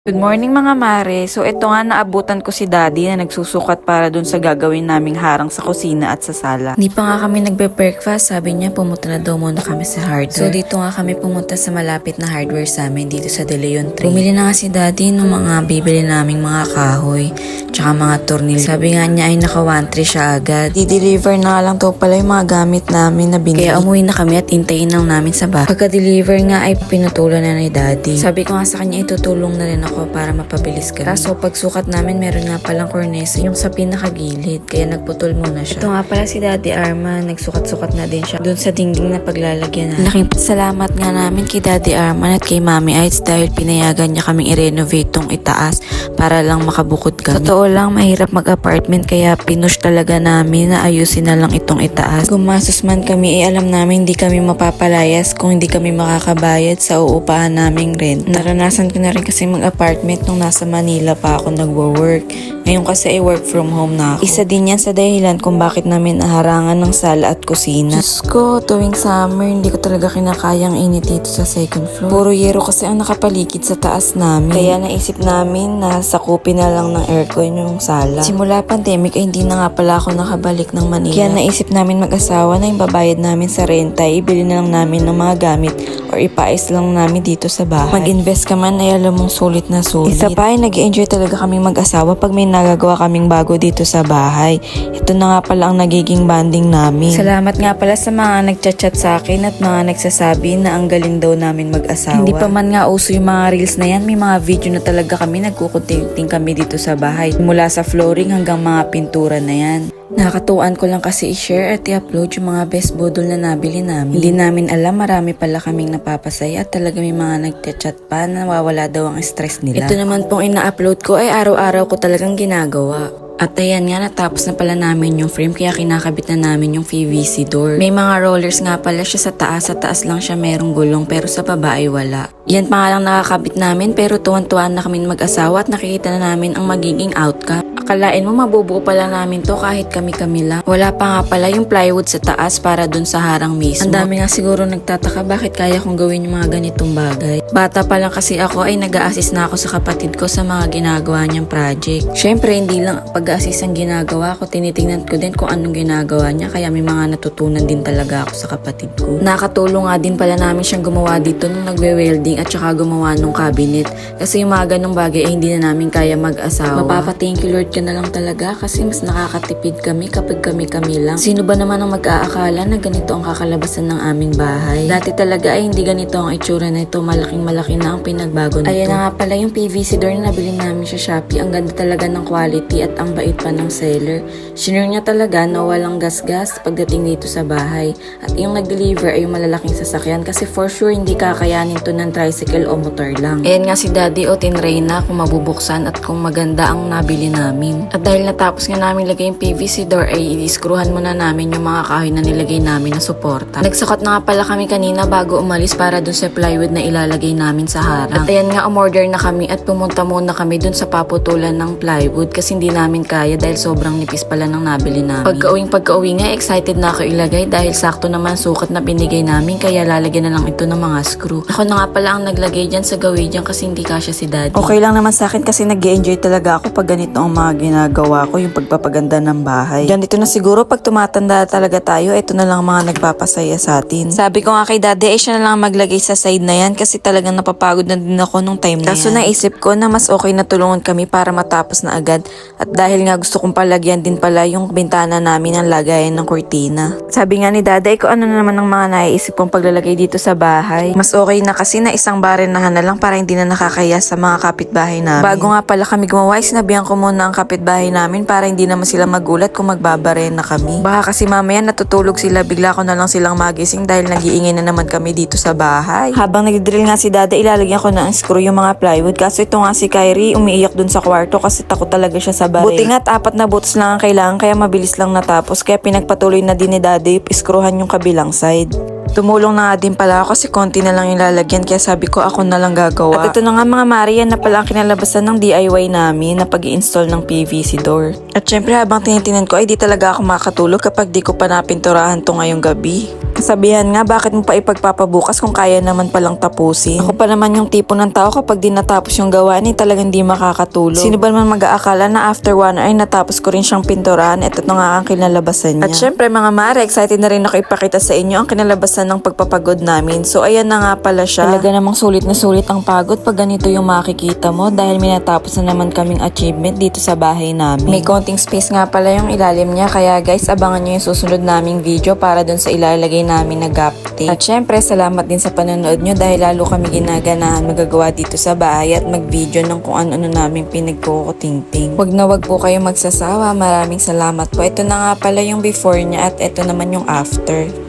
Good morning mga mare. So ito nga naabutan ko si daddy na nagsusukat para dun sa gagawin naming harang sa kusina at sa sala. Hindi pa nga kami nagbe-breakfast, sabi niya pumunta na daw muna kami sa hardware. So dito nga kami pumunta sa malapit na hardware sa amin dito sa De Leon 3. Bumili na nga si daddy ng mga bibili naming mga kahoy, tsaka mga tornilyo. Sabi nga niya ay naka 1-3 siya agad. Di-deliver na lang to pala yung mga gamit namin na binili. Kaya umuwi na kami at hintayin lang namin sa bahay. Pagka-deliver nga ay pinutulan na ni daddy. Sabi ko nga sa kanya itutulong na rin ako para mapabilis kami. Kaso pagsukat namin meron nga palang kornesa yung sa pinakagilid kaya nagputol muna siya. Ito nga pala si Daddy Arman, nagsukat-sukat na din siya dun sa dingding na paglalagyan na. Laking salamat nga namin kay Daddy Arman at kay Mami Ites dahil pinayagan niya kaming i-renovate tong itaas para lang makabukod kami. Totoo lang mahirap mag-apartment kaya pinush talaga namin na ayusin na lang itong itaas. Gumastos man kami alam namin hindi kami mapapalayas kung hindi kami makakabayad sa uupahan naming rent. Naranasan ko na rin kasi mag-apartment nung nasa Manila pa ako nagwo-work. Ngayon kasi ay work from home na ako. Isa din yan sa dahilan kung bakit namin naharangan ng sala at kusina. Diyos ko, tuwing summer, hindi ko talaga kinakayang init dito sa second floor. Puro yero kasi ang nakapaligid sa taas namin. Kaya naisip namin na sakupin na lang ng aircon yung sala. Simula pandemic ay hindi na nga pala ako nakabalik ng Manila. Kaya naisip namin mag-asawa na yung babayad namin sa renta, ibili na lang namin ng mga gamit or ipaayos lang namin dito sa bahay. Mag-invest ka man ay alam mong sulit na sulit. Isa pa ay nag-enjoy talaga kaming mag-asawa pag may nagagawa kaming bago dito sa bahay. Ito na nga pala ang nagiging banding namin. Salamat nga pala sa mga nagchat-chat sa akin at mga nagsasabi na ang galing daw namin mag-asawa. Hindi pa man nga uso yung mga reels na yan, may mga video na talaga kami nagkukunting kami dito sa bahay. Mula sa flooring hanggang mga pintura na yan. Nakakatuwaan ko lang kasi i-share at i-upload yung mga best budol na nabili namin. Hindi namin alam marami pala kaming napapasaya at talaga may mga nagchat-chat pa na nawawala daw ang stress nila. Ito naman pong ina-upload ko ay araw-araw ko talagang ginagawa. At ayan nga, natapos na pala namin yung frame kaya kinakabit na namin yung PVC door. May mga rollers nga pala siya sa taas lang siya merong gulong pero sa baba ay wala. Yan pa nga lang nakakabit namin pero tuwan-tuwan na kami mag-asawa at nakikita na namin ang magiging outcome. Akalain mo mabubuo pala namin to kahit kami-kami lang. Wala pa nga pala yung plywood sa taas para dun sa harang mismo. Ang dami nga siguro nagtataka bakit kaya kong gawin yung mga ganitong bagay. Bata pa lang kasi ako ay nag-a-assist na ako sa kapatid ko sa mga ginagawa niyang project. Syempre hindi lang pag-assist ang ginagawa ko, tinitingnan ko din kung anong ginagawa niya kaya may mga natutunan din talaga ako sa kapatid ko. Nakatulong nga din pala namin siyang gumawa dito nung nagwe-welding at saka gumawa nung cabinet. Kasi yung mga ganong bagay ay hindi na namin kaya mag-asawa. Mapapa-thank you Lord ka na lang talaga kasi mas nakakatipid kami kapag kami-kami lang. Sino ba naman ang mag-aakala na ganito ang kakalabasan ng aming bahay? Dati talaga ay hindi ganito ang itsura na ito. Malaking-malaki na ang pinagbago nito. Ayan na nga pala yung PVC door na nabili namin sa Shopee. Ang ganda talaga ng quality at ang bait pa ng seller. Sinure niya talaga na walang gas-gas pagdating dito sa bahay. At yung nag-deliver ay yung malalaking sasakyan kasi for sure hindi kakayanin to ng tricycle o motor lang. Ayan nga si Daddy o tinray na kung mabubuksan at kung maganda ang nabili namin. At dahil natapos nga namin lagay yung PVC door ay i-screwhan muna namin yung mga kahoy na nilagay namin na suporta. Nagsakot na nga pala kami kanina bago umalis para dun sa plywood na ilalagay namin sa harang. At ayan nga umorder na kami at pumunta muna kami dun sa paputulan ng plywood kasi hindi namin kaya dahil sobrang nipis pala ng nabili namin. Pagka-uwi nga excited na ako ilagay dahil sakto naman sukat na binigay namin kaya lalagyan na lang ito ng mga screw. Ako na nga pala ang naglagay dyan sa gawin dyan kasi hindi kasya si Daddy. Okay lang naman sa akin kasi nag-enjoy talaga ako pag ganito ang mga ginagawa ko, yung pagpapaganda ng bahay. Ganito na siguro pag tumatanda talaga tayo, ito na lang mga nagpapasaya sa atin. Sabi ko nga kay Daddy, siya na lang maglagay sa side na yan kasi talagang napapagod na din ako nung time na yan. Kaso naisip ko na mas okay na tulungan kami para matapos na agad. At dahil nga gusto kong palagyan din pala yung bintana namin ng lagayan ng kurtina. Sabi nga ni Daddy, kung ano naman ang mga naiisip kong paglalagay dito sa bahay. Mas okay na kasi na isang barenahan na lang para hindi na nakakaya sa mga kapitbahay namin. Bago nga pala kami gumawa, sinabihan ko muna ang kapitbahay namin para hindi naman sila magulat kung magbabare na kami. Baka kasi mamaya natutulog sila, bigla ko na lang silang magising dahil nag-iingay na naman kami dito sa bahay. Habang nag-drill nga si Dada, ilalagyan ko na ang screw yung mga plywood. Kaso ito nga si Kyrie umiiyak dun sa kwarto kasi takot talaga siya sa bare. Buti nga't 4 na butos lang ang kailangan kaya mabilis lang natapos. Kaya pinagpatuloy na din ni Dada screwhan yung kabilang side. Tumulong na nga din pala ako kasi konti na lang yung lalagyan kaya sabi ko ako na lang gagawa. At ito na nga mga Marian na pala ang kinalabasan ng DIY namin na pag-i-install ng PVC door. At At syempre habang tinitingnan ko ay di talaga ako makatulog kapag di ko pa napinturahan to ngayong gabi. Kasabihan nga, bakit mo pa ipagpapabukas kung kaya naman palang tapusin? Ako pa naman yung tipo ng tao kapag di natapos yung gawain ay talagang di makakatulog. Sino ba naman mag-aakala na after 1 hour ay natapos ko rin siyang pinturahan at ito nga ang kinalabasan niya. At syempre mga mare, excited na rin ako ipakita sa inyo ang kinalabasan ng pagpapagod namin. So ayan na nga pala siya. Talaga namang sulit na sulit ang pagod pag ganito yung makikita mo dahil may natapos na naman kaming achievement dito sa bahay namin. May konting space nga pala yung ilalim niya kaya guys abangan nyo yung susunod naming video para dun sa ilalagay namin na gap tape. At syempre, salamat din sa panonood nyo dahil lalo kami ginaganahan magagawa dito sa bahay at mag-video ng kung ano-ano naming pinagkukutingting. Wag na wag po kayo magsasawa. Maraming salamat po. Ito na nga pala yung before niya at ito naman yung after.